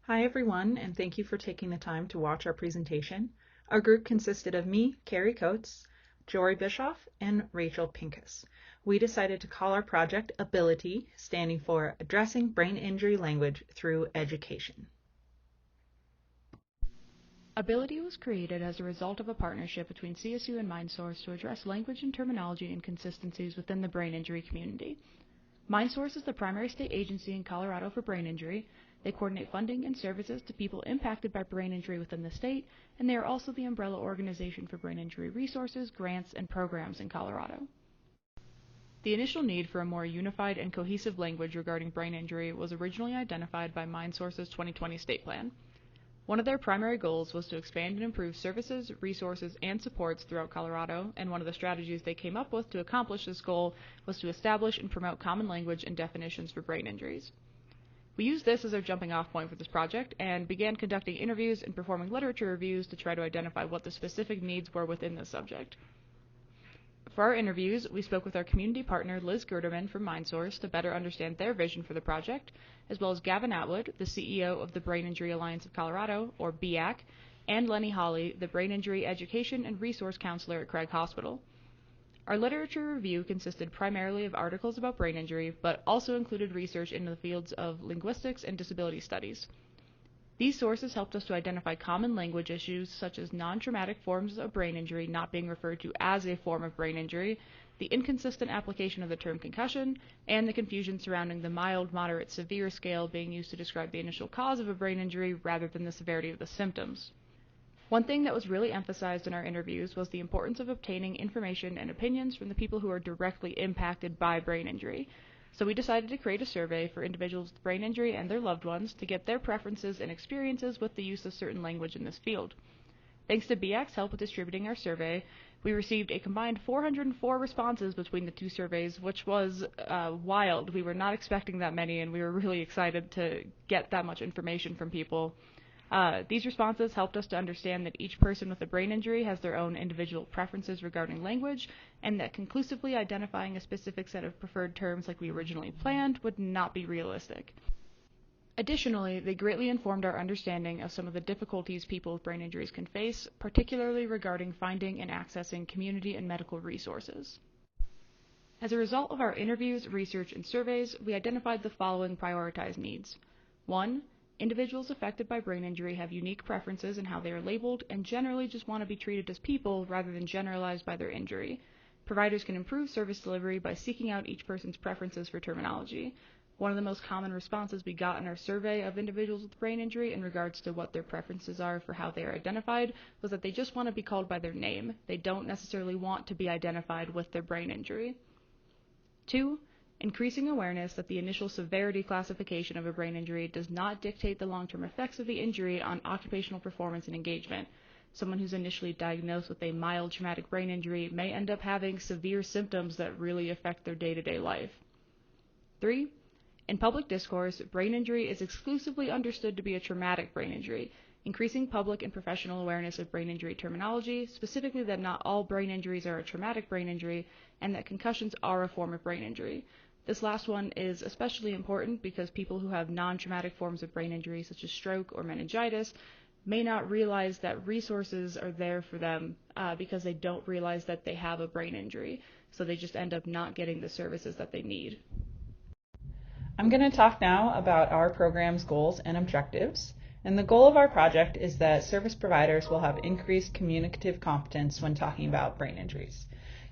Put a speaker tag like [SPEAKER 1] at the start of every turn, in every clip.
[SPEAKER 1] Hi everyone, and thank you for taking the time to watch our presentation. Our group consisted of me, Carrie Coates, Jorey Bischof, and Rachel Pinkus. We decided to call our project Abilit-E, standing for Addressing Brain Injury Language Through Education.
[SPEAKER 2] Abilit-E was created as a result of a partnership between CSU and MindSource to address language and terminology inconsistencies within the brain injury community. MindSource is the primary state agency in Colorado for brain injury. They coordinate funding and services to people impacted by brain injury within the state, and they are also the umbrella organization for brain injury resources, grants, and programs in Colorado. The initial need for a more unified and cohesive language regarding brain injury was originally identified by MindSource's 2020 state plan. One of their primary goals was to expand and improve services, resources, and supports throughout Colorado, and one of the strategies they came up with to accomplish this goal was to establish and promote common language and definitions for brain injuries. We used this as our jumping off point for this project and began conducting interviews and performing literature reviews to try to identify what the specific needs were within this subject. For our interviews, we spoke with our community partner Liz Gerderman from MindSource to better understand their vision for the project, as well as Gavin Atwood, the CEO of the Brain Injury Alliance of Colorado, or BIAC, and Lenny Hawley, the Brain Injury Education and Resource Counselor at Craig Hospital. Our literature review consisted primarily of articles about brain injury, but also included research in the fields of linguistics and disability studies. These sources helped us to identify common language issues such as non-traumatic forms of brain injury not being referred to as a form of brain injury, the inconsistent application of the term concussion, and the confusion surrounding the mild, moderate, severe scale being used to describe the initial cause of a brain injury rather than the severity of the symptoms. One thing that was really emphasized in our interviews was the importance of obtaining information and opinions from the people who are directly impacted by brain injury. So we decided to create a survey for individuals with brain injury and their loved ones to get their preferences and experiences with the use of certain language in this field. Thanks to BIAC's help with distributing our survey, we received a combined 404 responses between the two surveys, which was wild. We were not expecting that many, and we were really excited to get that much information from people. These responses helped us to understand that each person with a brain injury has their own individual preferences regarding language, and that conclusively identifying a specific set of preferred terms like we originally planned would not be realistic. Additionally, they greatly informed our understanding of some of the difficulties people with brain injuries can face, particularly regarding finding and accessing community and medical resources. As a result of our interviews, research, and surveys, we identified the following prioritized needs. 1. Individuals affected by brain injury have unique preferences in how they are labeled and generally just want to be treated as people rather than generalized by their injury. Providers can improve service delivery by seeking out each person's preferences for terminology. One of the most common responses we got in our survey of individuals with brain injury in regards to what their preferences are for how they are identified was that they just want to be called by their name. They don't necessarily want to be identified with their brain injury. 2. Increasing awareness that the initial severity classification of a brain injury does not dictate the long-term effects of the injury on occupational performance and engagement. Someone who's initially diagnosed with a mild traumatic brain injury may end up having severe symptoms that really affect their day-to-day life. 3. In public discourse, brain injury is exclusively understood to be a traumatic brain injury, increasing public and professional awareness of brain injury terminology, specifically that not all brain injuries are a traumatic brain injury, and that concussions are a form of brain injury. This last one is especially important because people who have non-traumatic forms of brain injury, such as stroke or meningitis, may not realize that resources are there for them because they don't realize that they have a brain injury. So they just end up not getting the services that they need.
[SPEAKER 1] I'm going to talk now about our program's goals and objectives. And the goal of our project is that service providers will have increased communicative competence when talking about brain injuries.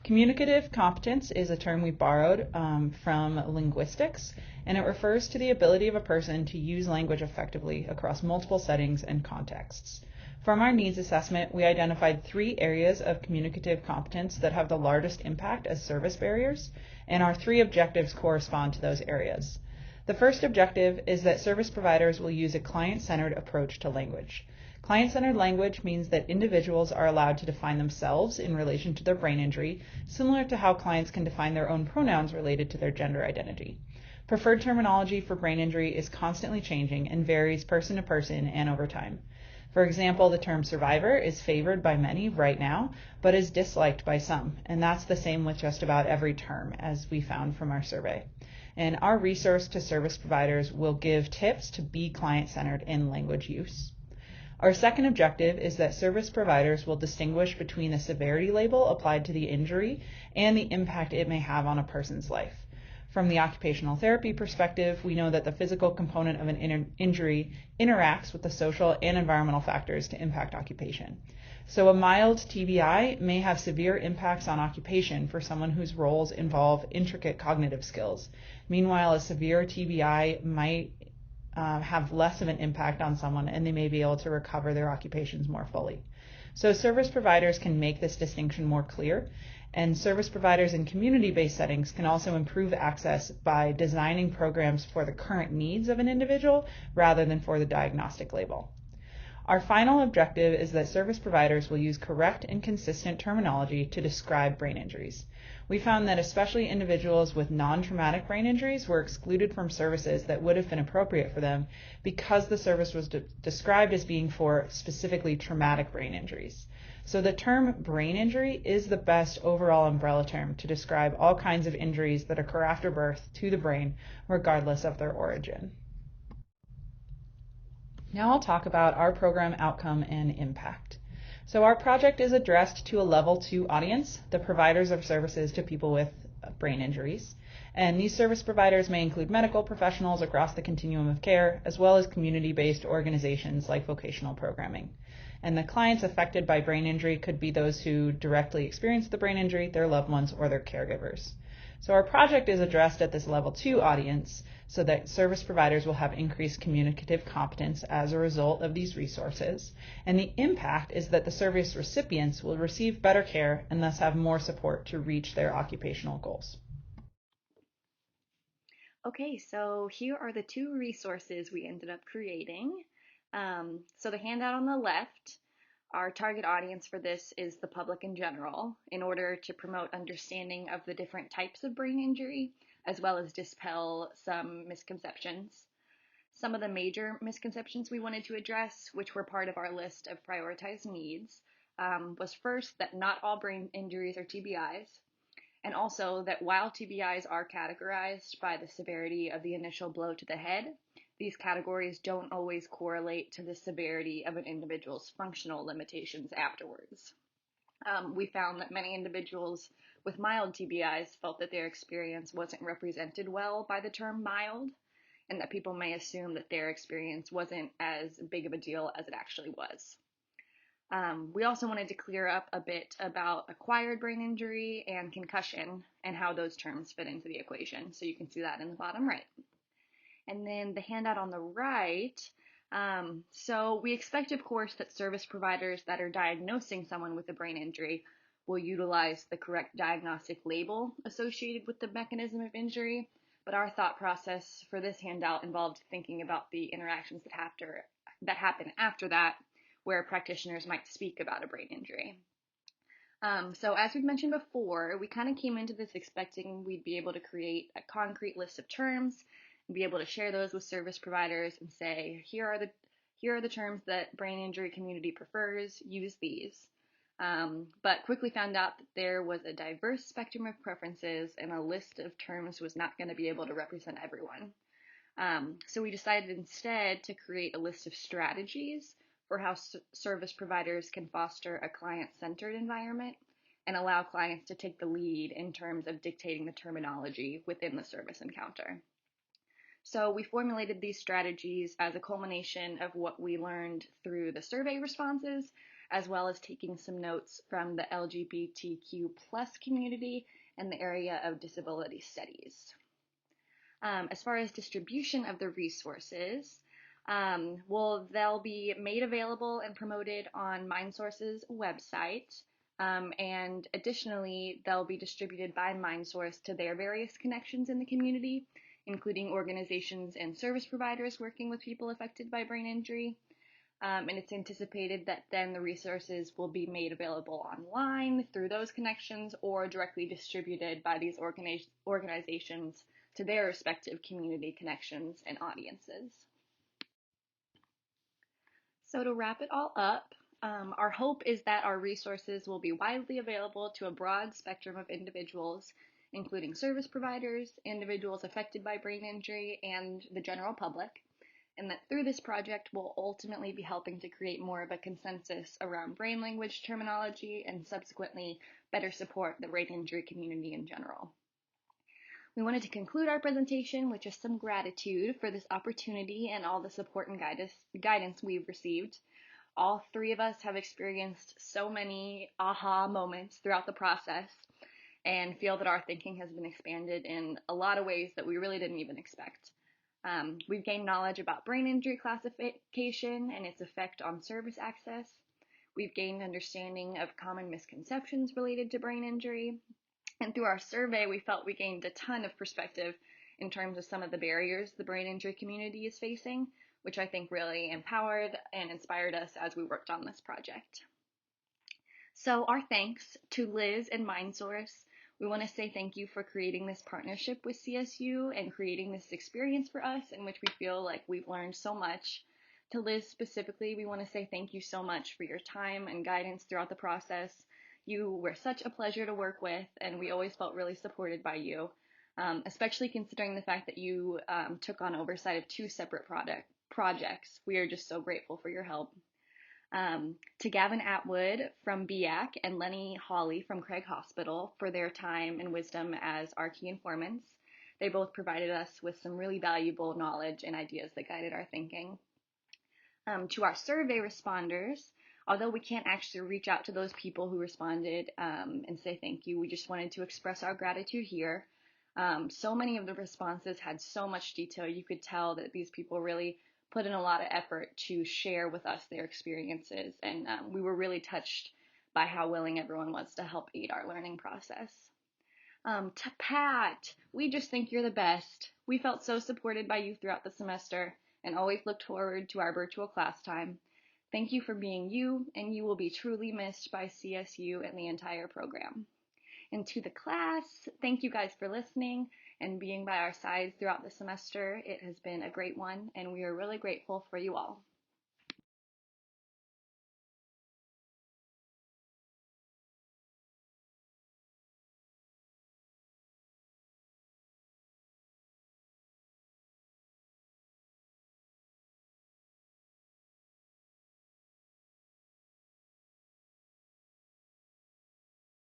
[SPEAKER 1] Communicative competence is a term we borrowed from linguistics, and it refers to the ability of a person to use language effectively across multiple settings and contexts. From our needs assessment, we identified 3 areas of communicative competence that have the largest impact as service barriers, and our 3 objectives correspond to those areas. The first objective is that service providers will use a client-centered approach to language. Client-centered language means that individuals are allowed to define themselves in relation to their brain injury, similar to how clients can define their own pronouns related to their gender identity. Preferred terminology for brain injury is constantly changing and varies person to person and over time. For example, the term survivor is favored by many right now, but is disliked by some, and that's the same with just about every term, as we found from our survey. And our resource to service providers will give tips to be client-centered in language use. Our second objective is that service providers will distinguish between the severity label applied to the injury and the impact it may have on a person's life. From the occupational therapy perspective, we know that the physical component of an injury interacts with the social and environmental factors to impact occupation. So a mild TBI may have severe impacts on occupation for someone whose roles involve intricate cognitive skills. Meanwhile, a severe TBI might have less of an impact on someone, and they may be able to recover their occupations more fully. So service providers can make this distinction more clear, and service providers in community-based settings can also improve access by designing programs for the current needs of an individual rather than for the diagnostic label. Our final objective is that service providers will use correct and consistent terminology to describe brain injuries. We found that especially individuals with non-traumatic brain injuries were excluded from services that would have been appropriate for them because the service was described as being for specifically traumatic brain injuries. So the term brain injury is the best overall umbrella term to describe all kinds of injuries that occur after birth to the brain, regardless of their origin. Now I'll talk about our program outcome and impact. So our project is addressed to a level 2 audience, the providers of services to people with brain injuries. And these service providers may include medical professionals across the continuum of care, as well as community-based organizations like vocational programming. And the clients affected by brain injury could be those who directly experience the brain injury, their loved ones, or their caregivers. So our project is addressed at this level 2 audience so that service providers will have increased communicative competence as a result of these resources. And the impact is that the service recipients will receive better care and thus have more support to reach their occupational goals.
[SPEAKER 3] Okay, so here are the 2 resources we ended up creating. So the handout on the left, our target audience for this is the public in general, in order to promote understanding of the different types of brain injury, as well as dispel some misconceptions. Some of the major misconceptions we wanted to address, which were part of our list of prioritized needs, was first that not all brain injuries are TBIs, and also that while TBIs are categorized by the severity of the initial blow to the head, these categories don't always correlate to the severity of an individual's functional limitations afterwards. We found that many individuals with mild TBIs felt that their experience wasn't represented well by the term mild, and that people may assume that their experience wasn't as big of a deal as it actually was. We also wanted to clear up a bit about acquired brain injury and concussion and how those terms fit into the equation. So you can see that in the bottom right. And then the handout on the right, so we expect, of course, that service providers that are diagnosing someone with a brain injury will utilize the correct diagnostic label associated with the mechanism of injury, but our thought process for this handout involved thinking about the interactions that happen after that, where practitioners might speak about a brain injury. So as we've mentioned before, we kind of came into this expecting we'd be able to create a concrete list of terms and be able to share those with service providers and say, here are the terms that brain injury community prefers, use these. But quickly found out that there was a diverse spectrum of preferences and a list of terms was not going to be able to represent everyone. So we decided instead to create a list of strategies for how service providers can foster a client-centered environment and allow clients to take the lead in terms of dictating the terminology within the service encounter. So we formulated these strategies as a culmination of what we learned through the survey responses, as well as taking some notes from the LGBTQ+ community and the area of disability studies. As far as distribution of the resources, they'll be made available and promoted on MindSource's website, and additionally, they'll be distributed by MindSource to their various connections in the community, including organizations and service providers working with people affected by brain injury. And it's anticipated that then the resources will be made available online through those connections or directly distributed by these organizations to their respective community connections and audiences. So to wrap it all up, our hope is that our resources will be widely available to a broad spectrum of individuals including service providers, individuals affected by brain injury, and the general public, and that through this project we'll ultimately be helping to create more of a consensus around brain language terminology and subsequently better support the brain injury community in general. We wanted to conclude our presentation with just some gratitude for this opportunity and all the support and guidance we've received. All three of us have experienced so many aha moments throughout the process and feel that our thinking has been expanded in a lot of ways that we really didn't even expect. We've gained knowledge about brain injury classification and its effect on service access. We've gained understanding of common misconceptions related to brain injury. And through our survey, we felt we gained a ton of perspective in terms of some of the barriers the brain injury community is facing, which I think really empowered and inspired us as we worked on this project. So our thanks to Liz and MindSource. We want to say thank you for creating this partnership with CSU and creating this experience for us in which we feel like we've learned so much. To Liz specifically, we want to say thank you so much for your time and guidance throughout the process. You were such a pleasure to work with, and we always felt really supported by you, especially considering the fact that you took on oversight of two separate projects. We are just so grateful for your help. To Gavin Atwood from BIAC and Lenny Hawley from Craig Hospital for their time and wisdom as our key informants. They both provided us with some really valuable knowledge and ideas that guided our thinking. To our survey responders, although we can't actually reach out to those people who responded and say thank you, we just wanted to express our gratitude here. So many of the responses had so much detail. You could tell that these people really put in a lot of effort to share with us their experiences, and we were really touched by how willing everyone was to help aid our learning process. To Pat, we just think you're the best. We felt so supported by you throughout the semester and always looked forward to our virtual class time. Thank you for being you, and you will be truly missed by CSU and the entire program. And to the class, thank you guys for listening and being by our sides throughout the semester. It has been a great one, and we are really grateful for you all.